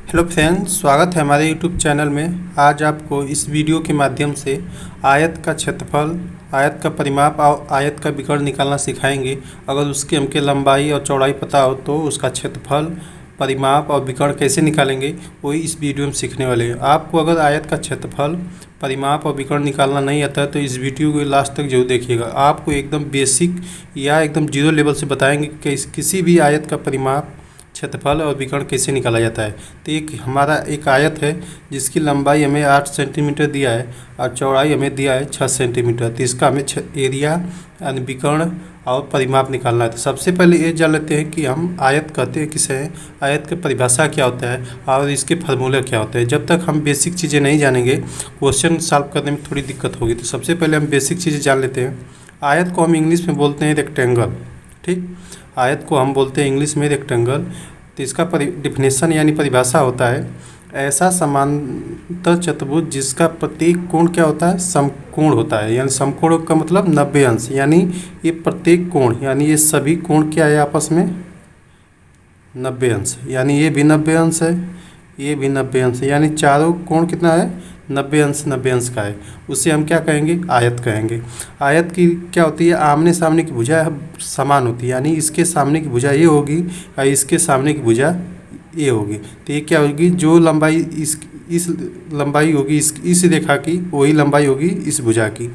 Hello friends, स्वागत है हमारे यूट्यूब चैनल में। आज आपको इस वीडियो के माध्यम से आयत का क्षेत्रफल, आयत का परिमाप और आयत का विकर्ण निकालना सिखाएंगे। अगर उसकी हमके लंबाई और चौड़ाई पता हो तो उसका क्षेत्रफल, परिमाप और विकर्ण कैसे निकालेंगे वही इस वीडियो में सीखने वाले हैं। आपको अगर आयत का क्षेत्रफल, परिमाप और विकर्ण निकालना नहीं आता है तो इस वीडियो को लास्ट तक जरूर देखिएगा। आपको एकदम बेसिक या एकदम जीरो लेवल से बताएंगे कि किसी भी आयत का परिमाप, क्षेत्रफल और विकर्ण कैसे निकाला जाता है। तो हमारा एक आयत है जिसकी लंबाई हमें 8 सेंटीमीटर दिया है और चौड़ाई हमें दिया है 6 सेंटीमीटर। तो इसका हमें एरिया यानी विकर्ण और परिमाप निकालना है। तो सबसे पहले ये जान लेते हैं कि हम आयत कहते हैं किसे हैं, आयत की परिभाषा क्या होता है और इसके फार्मूले क्या होते हैं। जब तक हम बेसिक चीज़ें नहीं जानेंगे क्वेश्चन सॉल्व करने में थोड़ी दिक्कत होगी। तो सबसे पहले हम बेसिक चीज़ें जान लेते हैं। आयत को हम इंग्लिश में बोलते हैं रेक्टेंगल। ठीक, आयत को हम बोलते हैं इंग्लिश में रेक्टेंगल। तो इसका डिफिनेशन यानी परिभाषा होता है ऐसा समांतर चतुर्भुज जिसका प्रत्येक कोण क्या होता है, समकोण होता है। यानी समकोण का मतलब 90 अंश, यानी ये प्रत्येक कोण यानी ये सभी कोण क्या है आपस में 90 अंश। यानी ये भी 90 अंश है, ये भी 90 अंश है, यानी चारों कोण कितना है 90 अंश, 90 अंश का है। उसे हम क्या कहेंगे, आयत कहेंगे। आयत की क्या होती है, आमने सामने की भुजा समान होती है। यानी इसके सामने की भुजा ये होगी और इसके सामने की भुजा ये होगी। तो ये क्या होगी, जो लंबाई इस लंबाई होगी इस रेखा की वही लंबाई होगी इस भुजा की,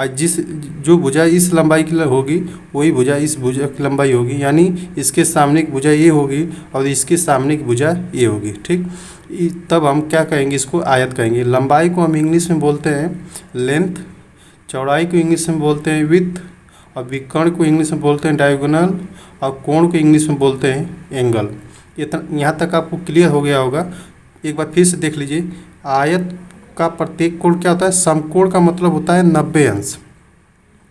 और जो भुजा इस लंबाई की होगी वही भुजा इस भुजा की लंबाई होगी। यानी इसके सामने की भुजा ये होगी और इसके सामने की भुजा ये होगी। ठीक, तब हम क्या कहेंगे, इसको आयत कहेंगे। लंबाई को हम इंग्लिश में बोलते हैं लेंथ, चौड़ाई को इंग्लिश में बोलते हैं विड्थ, और विकर्ण को इंग्लिश में बोलते हैं डायगोनल, और कोण को इंग्लिश में बोलते हैं एंगल। यहाँ तक आपको क्लियर हो गया होगा। एक बार फिर से देख लीजिए। आयत का प्रत्येक कोण क्या होता है, समकोण का मतलब होता है 90 अंश।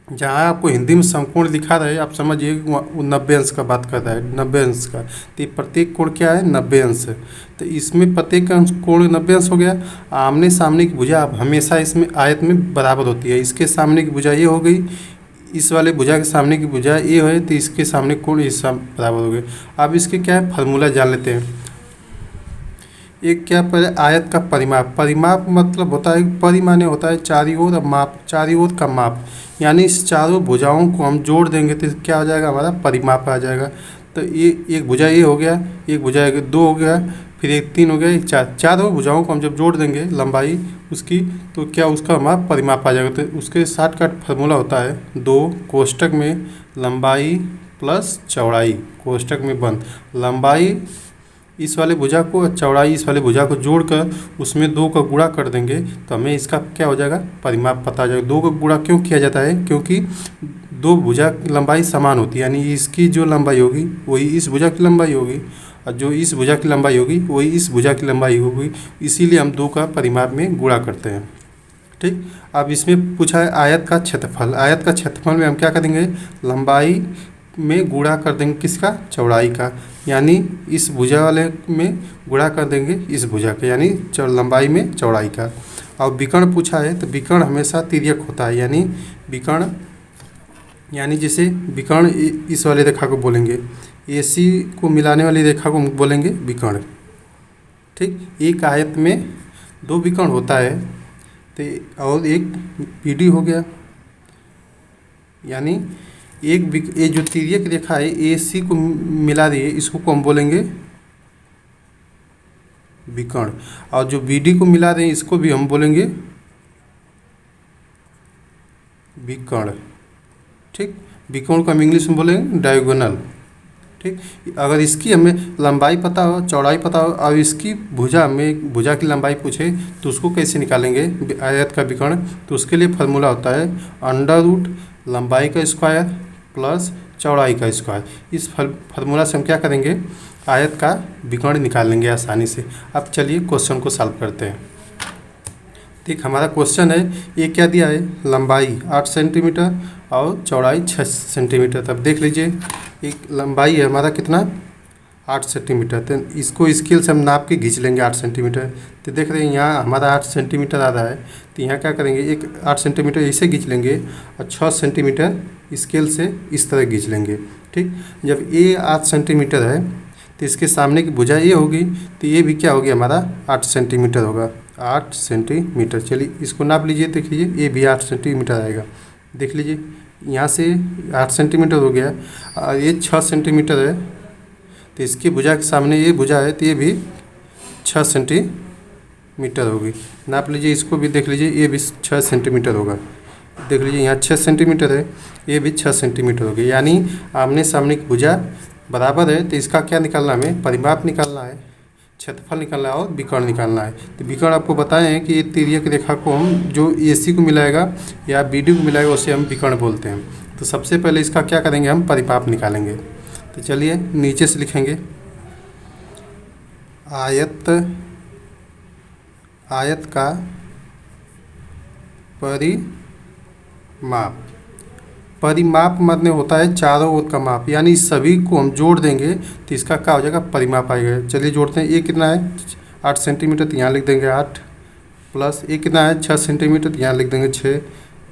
जहाँ आपको हिंदी में समकोण दिखा रहा है आप समझिए वो 90 अंश का बात कर रहा है, 90 अंश का। तो प्रत्येक कोण क्या है 90 अंश है। तो इसमें प्रत्येक अंश कोण 90 अंश हो गया। आमने सामने की भुजा अब हमेशा इसमें आयत में बराबर होती है। इसके सामने की भुजा ये हो गई, इस वाले भुजा के सामने की भुजा ये है, तो इसके सामने कोण इस बराबर हो गए। अब इसके क्या है फार्मूला जान लेते हैं। एक क्या पहले आयत का परिमाप। परिमाप मतलब होता है, परि माने होता है चारी ओर, और माप चारी ओर का माप। यानी इस चारों भुजाओं को हम जोड़ देंगे तो क्या हो जाएगा, हमारा परिमाप आ जाएगा। तो ये एक भुजा ये हो गया, एक भुजा 2 हो गया, फिर एक 3 हो गया, एक 4। चारों भुजाओं को हम जब जोड़ देंगे लंबाई उसकी, तो क्या उसका हमारा परिमाप आ जाएगा। तो उसके शॉर्टकट फार्मूला होता है 2 कोष्टक में लंबाई प्लस चौड़ाई, कोष्टक में बंद। लंबाई इस वाले भुजा को, चौड़ाई इस वाले भुजा को जोड़कर उसमें 2 का गुणा कर देंगे तो हमें इसका क्या हो जाएगा, परिमाप पता आ जाएगा। 2 का गुणा क्यों किया जाता है, क्योंकि 2 भुजा की लंबाई समान होती है। यानी इसकी जो लंबाई होगी वही इस भुजा की लंबाई होगी, और जो इस भुजा की लंबाई होगी वही इस भुजा की लंबाई होगी। इसीलिए हम 2 का परिमाप में गुणा करते हैं। ठीक, अब इसमें पूछा है आयत का क्षेत्रफल। आयत का क्षेत्रफल में हम क्या करेंगे, लंबाई में गुणा कर देंगे किसका, चौड़ाई का। यानी इस भुजा वाले में गुणा कर देंगे इस भुजा का, यानी लंबाई में चौड़ाई का। और विकर्ण पूछा है तो विकर्ण हमेशा तिर्यक होता है। यानी विकर्ण यानी जैसे विकर्ण इस वाले रेखा को बोलेंगे, AC को मिलाने वाली रेखा को बोलेंगे विकर्ण। ठीक, एक आयत में 2 विकर्ण होता है तो, और एक PD हो गया। यानी ये जो तिर्यक रेखा है AC को मिला रही है, इसको हम बोलेंगे विकर्ण, और जो BD को मिला रहे हैं इसको भी हम बोलेंगे विकर्ण। ठीक, विकर्ण को हम इंग्लिश में बोलेंगे डायगोनल। ठीक, अगर इसकी हमें लंबाई पता हो, चौड़ाई पता हो, और इसकी भुजा की लंबाई पूछे तो उसको कैसे निकालेंगे आयत का विकर्ण। तो उसके लिए फार्मूला होता है √ लंबाई का स्क्वायर प्लस चौड़ाई का स्क्वायर। इस फार्मूला से हम क्या करेंगे, आयत का विकर्ण निकाल लेंगे आसानी से। अब चलिए क्वेश्चन को सॉल्व करते हैं। ठीक, हमारा क्वेश्चन है, ये क्या दिया है, लंबाई 8 सेंटीमीटर और चौड़ाई 6 सेंटीमीटर। तब देख लीजिए, एक लंबाई है हमारा कितना 8 सेंटीमीटर। तो इसको स्केल से हम नाप के खींच लेंगे 8 सेंटीमीटर। तो देख रहे हैं यहाँ हमारा 8 सेंटीमीटर आ रहा है। तो यहाँ क्या करेंगे, एक 8 सेंटीमीटर ऐसे खींच लेंगे और 6 सेंटीमीटर स्केल से इस तरह खींच लेंगे। ठीक, जब ये 8 सेंटीमीटर है तो इसके सामने की भुजा ये होगी, तो ये भी क्या होगी हमारा 8 सेंटीमीटर होगा, 8 सेंटीमीटर। चलिए इसको नाप लीजिए, देख लीजिए ये भी 8 सेंटीमीटर आएगा। देख लीजिए यहाँ से 8 सेंटीमीटर हो गया और ये 6 सेंटीमीटर है, तो इसकी भुजा के सामने ये भुजा है, तो ये भी 6 सेंटीमीटर होगी। नाप लीजिए इसको भी, देख लीजिए ये भी 6 सेंटीमीटर होगा। देख लीजिए यहाँ 6 सेंटीमीटर है, ये भी 6 सेंटीमीटर होगी, यानी आमने सामने की भुजा बराबर है। तो इसका क्या निकालना, हमें परिमाप निकालना है, क्षेत्रफल निकालना है और विकर्ण निकालना है। तो विकर्ण आपको बताए हैं कि ये तिर्यक रेखा को हम जो AC को मिलाएगा या BD को मिलाएगा उसे हम विकर्ण बोलते हैं। तो सबसे पहले इसका क्या करेंगे, हम परिमाप निकालेंगे। तो चलिए नीचे से लिखेंगे आयत का परिमाप मतलब होता है चारों ओर का माप, यानी सभी को हम जोड़ देंगे तो इसका क्या हो जाएगा, परिमाप आएगा। चलिए जोड़ते हैं। ये कितना है 8 सेंटीमीटर, तो यहाँ लिख देंगे 8, प्लस ये कितना है 6 सेंटीमीटर, तो यहाँ लिख देंगे 6,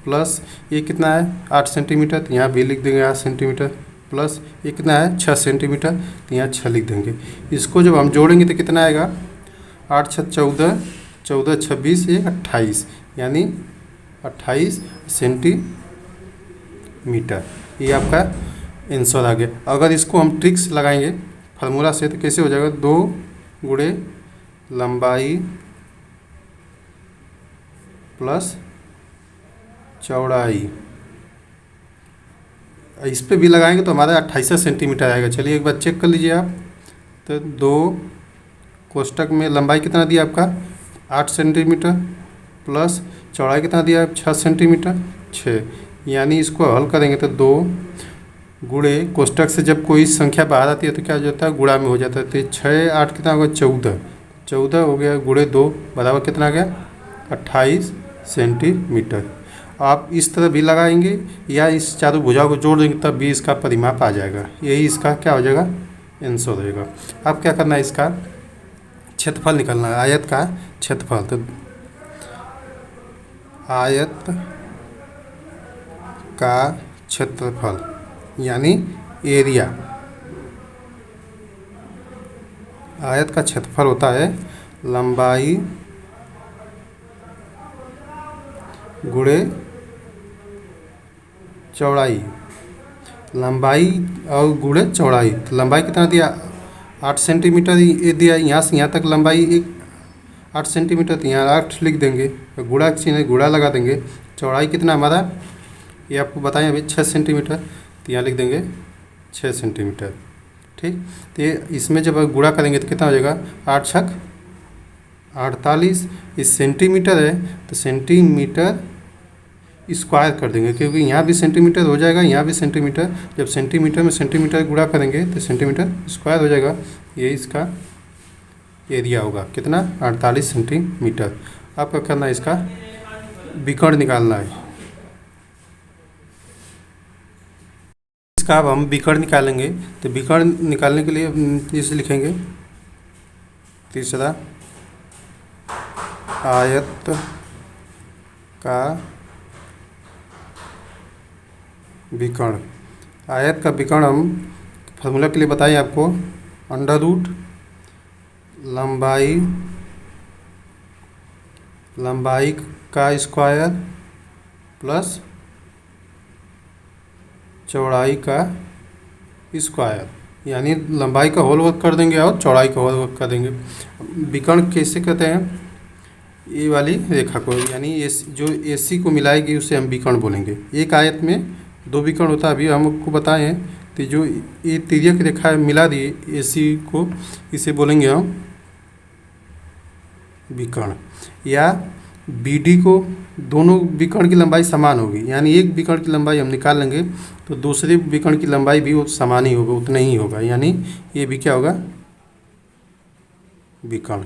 प्लस ये कितना है 8 सेंटीमीटर, तो यहाँ भी लिख देंगे 8 सेंटीमीटर, प्लस ये कितना है 6 सेंटीमीटर, तो यहाँ 6 लिख देंगे। इसको जब हम जोड़ेंगे तो कितना आएगा, 8 6 14, 14 26 ये 28, यानी 28 सेंटीमीटर। ये आपका आंसर आ गया। अगर इसको हम ट्रिक्स लगाएंगे फार्मूला से तो कैसे हो जाएगा, 2 गुणे लंबाई प्लस चौड़ाई, इस पे भी लगाएंगे तो हमारा 28 सेंटीमीटर आएगा। चलिए एक बार चेक कर लीजिए आप। तो 2 कोष्टक में लंबाई कितना दिया आपका 8 सेंटीमीटर, प्लस चौड़ाई कितना दिया 6 सेंटीमीटर 6, यानी इसको हल करेंगे तो 2 गुणे कोष्टक से जब कोई संख्या बाहर आती है तो क्या हो जाता है, गुणा में हो जाता है। तो 6 8 कितना होगा 14, 14 हो गया, गुणे 2 बराबर कितना आ गया 28 सेंटीमीटर। आप इस तरह भी लगाएंगे या इस चारों भुजाओं को जोड़ देंगे तब भी इसका परिमाप आ जाएगा। यही इसका क्या हो जाएगा, आंसर रहेगा। अब क्या करना है, इसका क्षेत्रफल निकालना है, आयत का क्षेत्रफल। तो आयत का क्षेत्रफल यानी एरिया, आयत का क्षेत्रफल होता है लंबाई गुणे चौड़ाई, लंबाई और गुणे चौड़ाई। तो लंबाई कितना दिया 8 सेंटीमीटर ये दिया, यहाँ से यहाँ तक लंबाई 8 सेंटीमीटर, तो यहाँ 8 लिख देंगे, गुणा चिन्ह गुणा लगा देंगे। चौड़ाई कितना हमारा ये आपको बताएं अभी 6 सेंटीमीटर, तो यहाँ लिख देंगे 6 सेंटीमीटर। ठीक, तो ये इसमें जब गुणा करेंगे तो कितना हो जाएगा 8 छक 48, इस सेंटीमीटर है तो सेंटीमीटर स्क्वायर कर देंगे, क्योंकि यहाँ भी सेंटीमीटर हो जाएगा, यहाँ भी सेंटीमीटर। जब सेंटीमीटर में सेंटीमीटर गुणा करेंगे तो सेंटीमीटर स्क्वायर हो जाएगा। ये इसका एरिया होगा कितना 48 सेंटीमीटर। आपका करना है इसका विकर्ण निकालना है। इसका अब हम विकर्ण निकालेंगे। तो विकर्ण निकालने के लिए इसे लिखेंगे तीसरा, आयत का विकर्ण। आयत का विकर्ण हम फार्मूला के लिए बताएं आपको, अंडर रूट लंबाई का स्क्वायर प्लस चौड़ाई का स्क्वायर, यानी लंबाई का होल वर्क कर देंगे और चौड़ाई का होल वर्क कर देंगे। विकर्ण कैसे कहते हैं, ये वाली रेखा को, यानी जो AC को मिलाएगी उसे हम विकर्ण बोलेंगे। एक आयत में 2 विकर्ण होता है, अभी हम आपको बताए हैं। तो जो ये तिर्यक रेखा मिला दी AC को, इसे बोलेंगे हम विकर्ण। या BD को, दोनों विकर्ण की लंबाई समान होगी, यानी एक विकर्ण की लंबाई हम निकाल लेंगे तो दूसरे विकर्ण की लंबाई भी समान ही होगा, उतना ही होगा, यानी ये भी क्या होगा विकर्ण।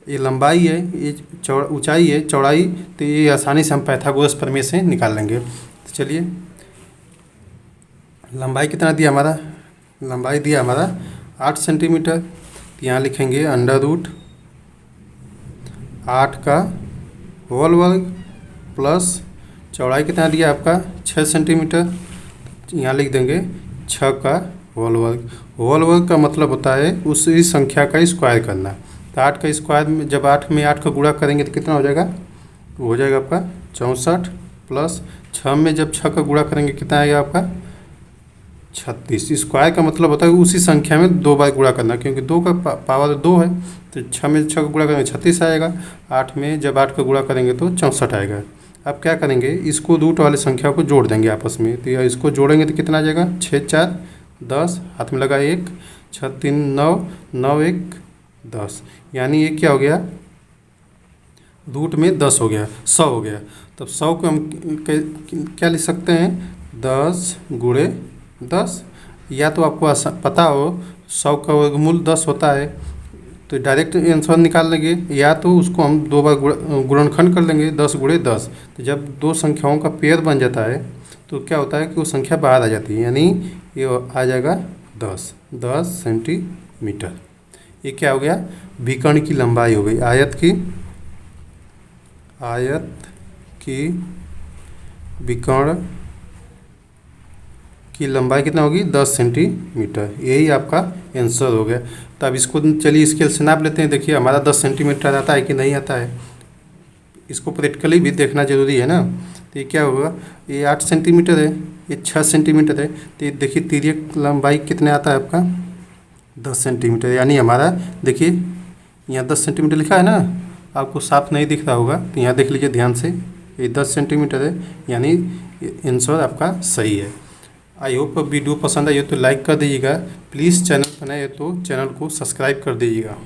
ये लंबाई है, ये ऊंचाई है, चौड़ाई, तो ये आसानी से हम पाइथागोरस प्रमेय से निकाल लेंगे। तो चलिए लंबाई कितना दिया हमारा, लंबाई दिया हमारा 8 सेंटीमीटर, तो यहाँ लिखेंगे अंडर रूट 8 का होल वर्ग प्लस चौड़ाई कितना दिया आपका 6 सेंटीमीटर, यहाँ लिख देंगे 6 का होल वर्ग का मतलब होता है उसी संख्या का स्क्वायर करना। तो 8 का स्क्वायर में जब 8 में 8 का गुणा करेंगे तो कितना हो जाएगा, हो जाएगा आपका 64 प्लस 6 में जब 6 का गुणा करेंगे कितना आएगा आपका 36। स्क्वायर का मतलब होता है उसी संख्या में 2 बार गुणा करना, क्योंकि 2 का पावर 2 है तो 6 में 6 का गुणा करेंगे 36 आएगा। 8 में जब 8 का गुणा करेंगे तो 64 आएगा। अब क्या करेंगे, इसको रूट वाले संख्या को जोड़ देंगे आपस में। तो इसको जोड़ेंगे तो कितना आ जाएगा 6 4 10, हाथ में लगा 1, 6 3 9, 9 1 10, यानी ये क्या हो गया, रूट में 10 हो गया, 100 हो गया। तब 100 को हम क्या लिख सकते हैं, 10 गुणे 10। या तो आपको पता हो 100 का वर्गमूल 10 होता है तो डायरेक्ट आंसर निकाल लेंगे, या तो उसको हम 2 बार गुणनखंड कर लेंगे 10 गुणे 10। तो जब 2 संख्याओं का पेयर बन जाता है तो क्या होता है कि वो संख्या बाहर आ जाती है, यानी ये आ जाएगा 10 सेंटीमीटर। ये क्या हो गया, विकर्ण की लंबाई हो गई। आयत की विकर्ण की लंबाई कितना होगी 10 सेंटीमीटर। यही आपका आंसर हो गया। तो अब इसको चलिए स्केल से नाप लेते हैं। देखिए हमारा 10 सेंटीमीटर आता है कि नहीं आता है, इसको प्रैक्टिकली भी देखना जरूरी है ना। तो ये क्या होगा, ये 8 सेंटीमीटर है, ये 6 सेंटीमीटर है। तो ये देखिए तिर्यक लंबाई कितने आता है आपका 10 सेंटीमीटर। यानी हमारा देखिए यहाँ 10 सेंटीमीटर लिखा है ना, आपको साफ नहीं दिख रहा होगा तो यहाँ देख लीजिए ध्यान से, ये 10 सेंटीमीटर है, यानी आंसर आपका सही है। आई होप वीडियो पसंद आई हो तो लाइक कर दीजिएगा। प्लीज़ चैनल पर नए हो तो चैनल को सब्सक्राइब कर दीजिएगा।